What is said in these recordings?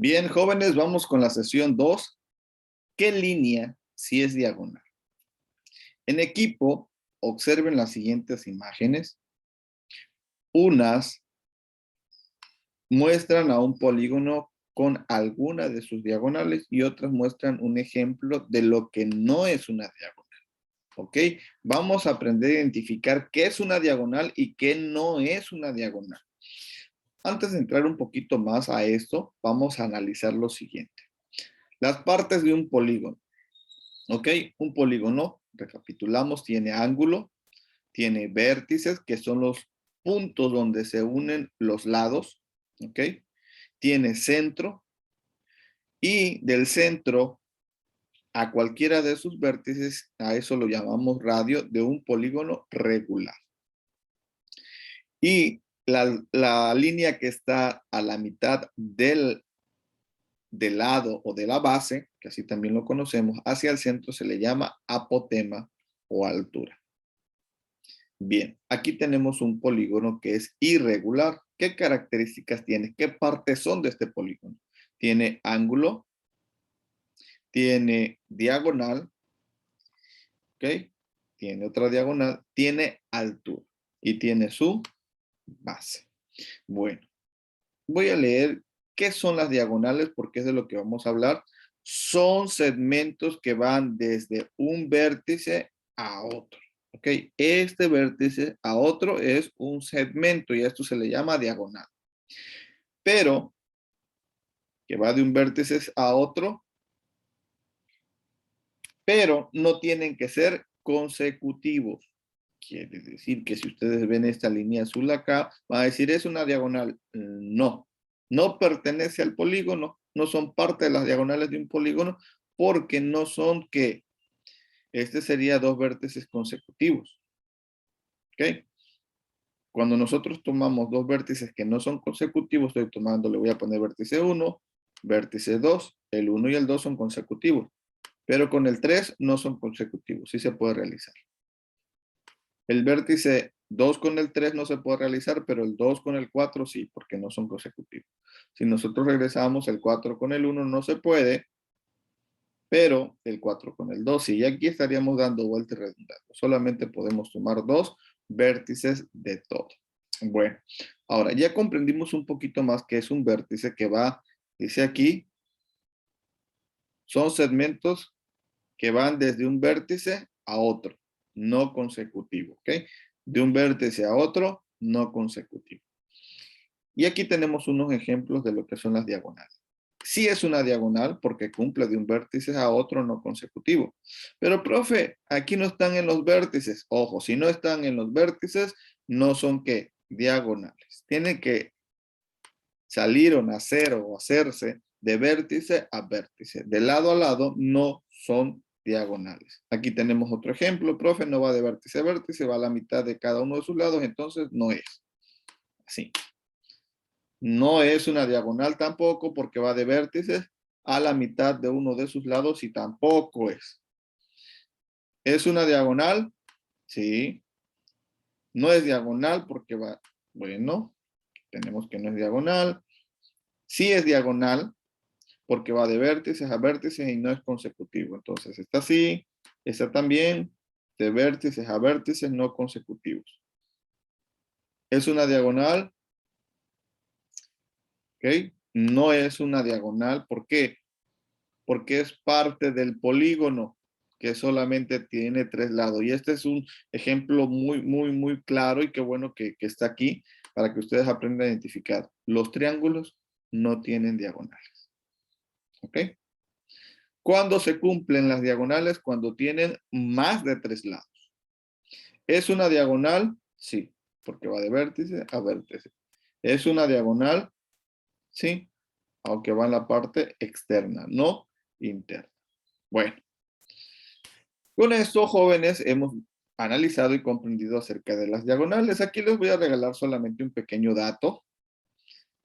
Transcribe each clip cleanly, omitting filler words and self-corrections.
Bien, jóvenes, vamos con la sesión 2. ¿Qué línea si es diagonal? En equipo, observen las siguientes imágenes. Unas muestran a un polígono con alguna de sus diagonales y otras muestran un ejemplo de lo que no es una diagonal. ¿Ok? Vamos a aprender a identificar qué es una diagonal y qué no es una diagonal. Antes de entrar un poquito más a esto, vamos a analizar lo siguiente. Las partes de un polígono. ¿Ok? Un polígono, recapitulamos, tiene ángulo, tiene vértices, que son los puntos donde se unen los lados. ¿Ok? Tiene centro y del centro a cualquiera de sus vértices, a eso lo llamamos radio de un polígono regular. Y la línea que está a la mitad del lado o de la base, que así también lo conocemos, hacia el centro se le llama apotema o altura. Bien, aquí tenemos un polígono que es irregular. ¿Qué características tiene? ¿Qué partes son de este polígono? Tiene ángulo, tiene diagonal, ¿ok? Tiene otra diagonal, tiene altura y tiene su base. Bueno, voy a leer qué son las diagonales porque es de lo que vamos a hablar. Son segmentos que van desde un vértice a otro. ¿Ok? Este vértice a otro es un segmento y a esto se le llama diagonal. Pero que va de un vértice a otro, pero no tienen que ser consecutivos. Quiere decir que si ustedes ven esta línea azul acá, va a decir es una diagonal. No, no pertenece al polígono, no son parte de las diagonales de un polígono porque no son que este sería dos vértices consecutivos. ¿Ok? Cuando nosotros tomamos dos vértices que no son consecutivos, estoy tomando, le voy a poner vértice 1, vértice 2, el 1 y el 2 son consecutivos, pero con el 3 no son consecutivos, sí se puede realizar. El vértice 2 con el 3 no se puede realizar, pero el 2 con el 4 sí, porque no son consecutivos. Si nosotros regresamos, el 4 con el 1 no se puede, pero el 4 con el 2 sí. Y aquí estaríamos dando vuelta y redundando. Solamente podemos tomar dos vértices de todo. Bueno, ahora ya comprendimos un poquito más que es un vértice que va, dice aquí, son segmentos que van desde un vértice a otro, no consecutivo, ¿ok? De un vértice a otro, no consecutivo. Y aquí tenemos unos ejemplos de lo que son las diagonales. Sí es una diagonal porque cumple de un vértice a otro no consecutivo. Pero, profe, aquí no están en los vértices. Ojo, si no están en los vértices, no son ¿qué? Diagonales. Tienen que salir o nacer o hacerse de vértice a vértice. De lado a lado no son diagonales. Aquí tenemos otro ejemplo, profe, no va de vértice a vértice, va a la mitad de cada uno de sus lados, entonces no es así. No es una diagonal tampoco porque va de vértices a la mitad de uno de sus lados y tampoco es. ¿Es una diagonal? Sí. No es diagonal porque va, bueno, tenemos que no es diagonal. Sí es diagonal porque va de vértices a vértices y no es consecutivo. Entonces, está así, está también de vértices a vértices no consecutivos. ¿Es una diagonal? ¿Ok? No es una diagonal. ¿Por qué? Porque es parte del polígono que solamente tiene tres lados. Y este es un ejemplo muy claro y qué bueno que está aquí para que ustedes aprendan a identificar. Los triángulos no tienen diagonales. ¿Ok? ¿Cuándo se cumplen las diagonales? Cuando tienen más de tres lados. ¿Es una diagonal? Sí, porque va de vértice a vértice. ¿Es una diagonal? Sí, aunque va en la parte externa, no interna. Bueno, con esto, jóvenes, hemos analizado y comprendido acerca de las diagonales. Aquí les voy a regalar solamente un pequeño dato.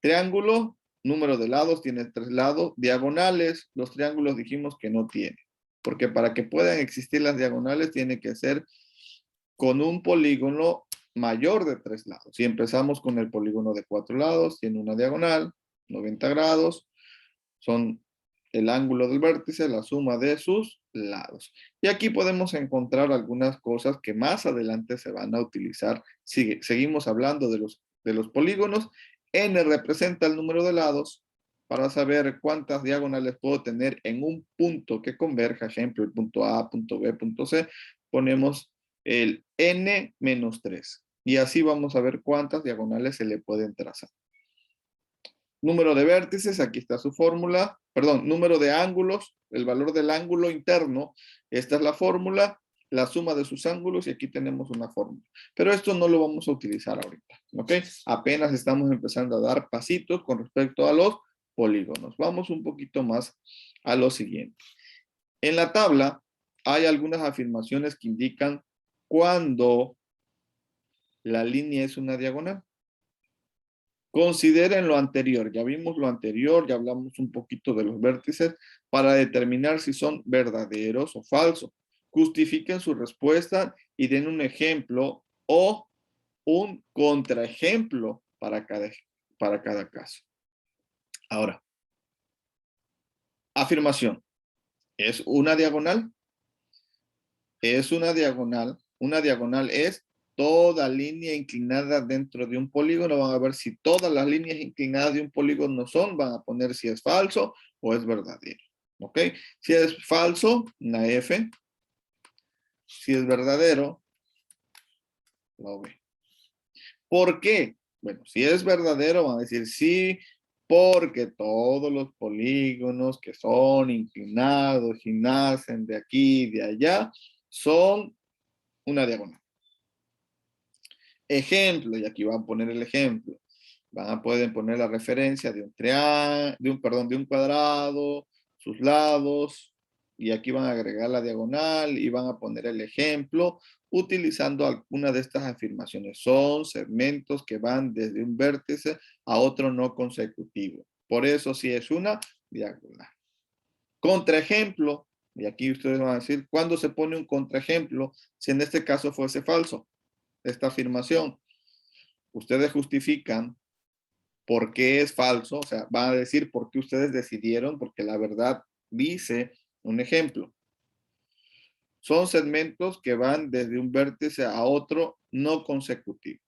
Triángulo, número de lados, tiene tres lados. Diagonales, los triángulos dijimos que no tiene. Porque para que puedan existir las diagonales, tiene que ser con un polígono mayor de tres lados. Si empezamos con el polígono de cuatro lados, tiene una diagonal, 90 grados. Son el ángulo del vértice, la suma de sus lados. Y aquí podemos encontrar algunas cosas que más adelante se van a utilizar. Seguimos hablando de los polígonos. N representa el número de lados. Para saber cuántas diagonales puedo tener en un punto que converja, ejemplo, el punto A, punto B, punto C, ponemos el N menos 3. Y así vamos a ver cuántas diagonales se le pueden trazar. Número de vértices, aquí está su fórmula. Perdón, número de ángulos, el valor del ángulo interno. Esta es la fórmula, la suma de sus ángulos y aquí tenemos una fórmula. Pero esto no lo vamos a utilizar ahorita, ¿ok? Apenas estamos empezando a dar pasitos con respecto a los polígonos. Vamos un poquito más a lo siguiente. En la tabla hay algunas afirmaciones que indican cuándo la línea es una diagonal. Consideren lo anterior, ya vimos lo anterior, ya hablamos un poquito de los vértices para determinar si son verdaderos o falsos. Justifiquen su respuesta y den un ejemplo o un contraejemplo para cada caso. Ahora, afirmación. ¿Es una diagonal? Es una diagonal. Una diagonal es toda línea inclinada dentro de un polígono. Van a ver si todas las líneas inclinadas de un polígono son. Van a poner si es falso o es verdadero. ¿Ok? Si es falso, una F. Si es verdadero, la V. ¿Por qué? Bueno, si es verdadero, van a decir sí, porque todos los polígonos que son inclinados y nacen de aquí y de allá son una diagonal. Ejemplo, y aquí van a poner el ejemplo. Pueden poner la referencia de un triángulo, de un cuadrado, sus lados, y aquí van a agregar la diagonal y van a poner el ejemplo utilizando alguna de estas afirmaciones. Son segmentos que van desde un vértice a otro no consecutivo. Por eso sí es una diagonal. Contraejemplo, y aquí ustedes van a decir, ¿cuándo se pone un contraejemplo? Si en este caso fuese falso esta afirmación. Ustedes justifican por qué es falso, o sea, van a decir por qué ustedes decidieron, porque la verdad dice un ejemplo. Son segmentos que van desde un vértice a otro no consecutivo.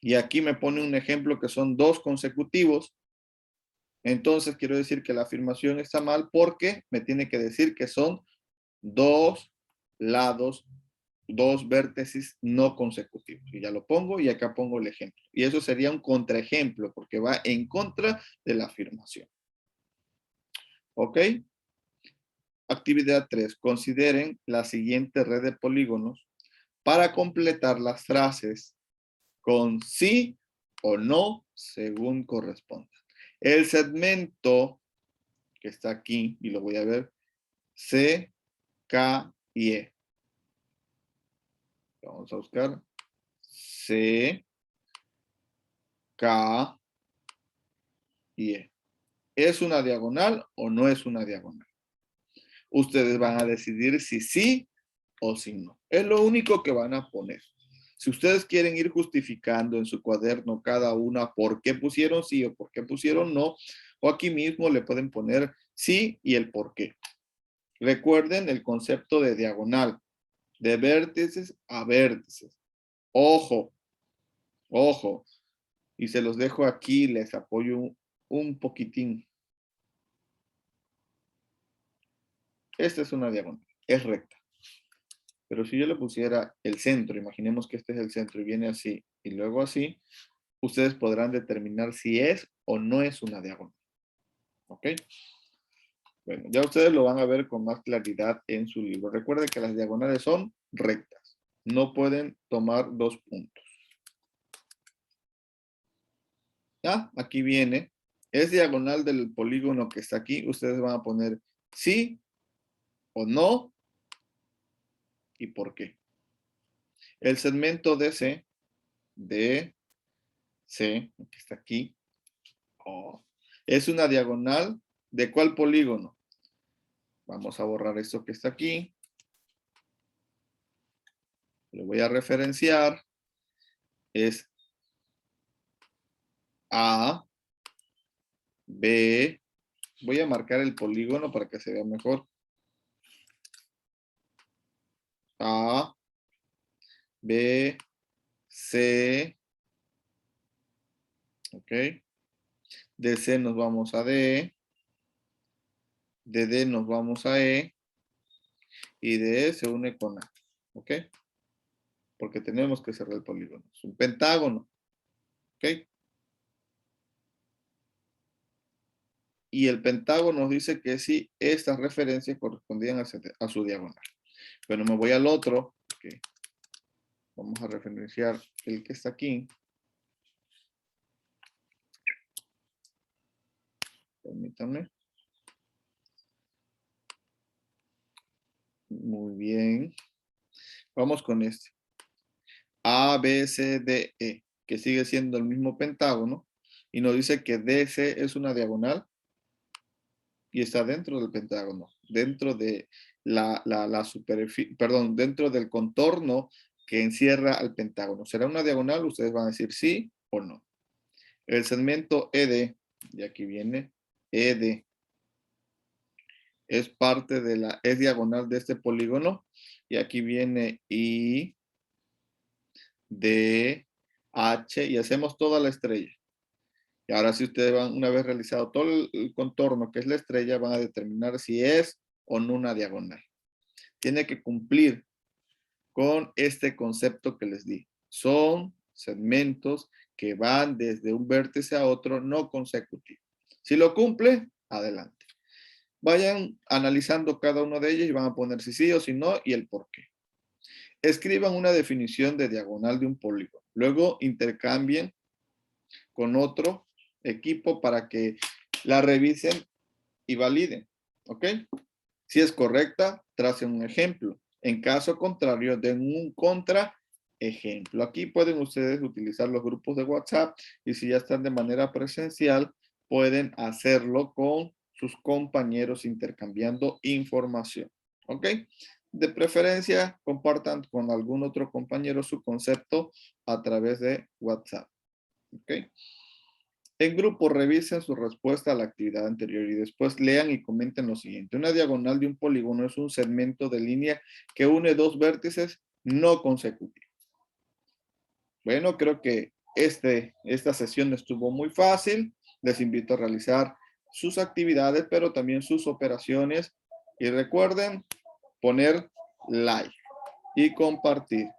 Y aquí me pone un ejemplo que son dos consecutivos. Entonces quiero decir que la afirmación está mal porque me tiene que decir que son dos lados, dos vértices no consecutivos. Y ya lo pongo y acá pongo el ejemplo. Y eso sería un contraejemplo porque va en contra de la afirmación. ¿Ok? Actividad 3. Consideren la siguiente red de polígonos para completar las frases con sí o no según corresponda. El segmento que está aquí, y lo voy a ver, C, K y E. Vamos a buscar C, K y E. ¿Es una diagonal o no es una diagonal? Ustedes van a decidir si sí o si no. Es lo único que van a poner. Si ustedes quieren ir justificando en su cuaderno cada una por qué pusieron sí o por qué pusieron no, o aquí mismo le pueden poner sí y el por qué. Recuerden el concepto de diagonal, de vértices a vértices. Ojo, ojo. Y se los dejo aquí, les apoyo un poquitín. Esta es una diagonal, es recta. Pero si yo le pusiera el centro, imaginemos que este es el centro y viene así y luego así, ustedes podrán determinar si es o no es una diagonal. ¿Ok? Bueno, ya ustedes lo van a ver con más claridad en su libro. Recuerden que las diagonales son rectas. No pueden tomar dos puntos. ¿Ya? Aquí viene. Es diagonal del polígono que está aquí. Ustedes van a poner sí o no y por qué. El segmento DC, que está aquí, es una diagonal ¿de cuál polígono? Vamos a borrar esto que está aquí. Lo voy a referenciar. Es A, B, Voy a marcar el polígono para que se vea mejor. A, B, C, ok. De C nos vamos a D, de D nos vamos a E, y de E se une con A, ok. Porque tenemos que cerrar el polígono. Es un pentágono, ok. Y el pentágono nos dice que sí, estas referencias correspondían a su diagonal. Pero me voy al otro, que vamos a referenciar el que está aquí. Permítanme. Muy bien. Vamos con este. A, B, C, D, E, que sigue siendo el mismo pentágono. Y nos dice que DC es una diagonal y está dentro del pentágono, dentro de la superficie, perdón, dentro del contorno que encierra al pentágono. ¿Será una diagonal? Ustedes van a decir sí o no. El segmento ED, y aquí viene ED, es parte de es diagonal de este polígono, y aquí viene I, D, H, y hacemos toda la estrella. Y ahora si ustedes van, una vez realizado todo el contorno que es la estrella, van a determinar si es o no una diagonal. Tiene que cumplir con este concepto que les di. Son segmentos que van desde un vértice a otro no consecutivo. Si lo cumple, adelante. Vayan analizando cada uno de ellos y van a poner si sí o si no y el por qué. Escriban una definición de diagonal de un polígono. Luego intercambien con otro equipo para que la revisen y validen. ¿Ok? Si es correcta, tracen un ejemplo. En caso contrario, den un contraejemplo. Aquí pueden ustedes utilizar los grupos de WhatsApp y si ya están de manera presencial, pueden hacerlo con sus compañeros intercambiando información. ¿Ok? De preferencia, compartan con algún otro compañero su concepto a través de WhatsApp. ¿Ok? En grupo revisen su respuesta a la actividad anterior y después lean y comenten lo siguiente. Una diagonal de un polígono es un segmento de línea que une dos vértices no consecutivos. Bueno, creo que esta sesión estuvo muy fácil. Les invito a realizar sus actividades, pero también sus operaciones. Y recuerden poner like y compartir.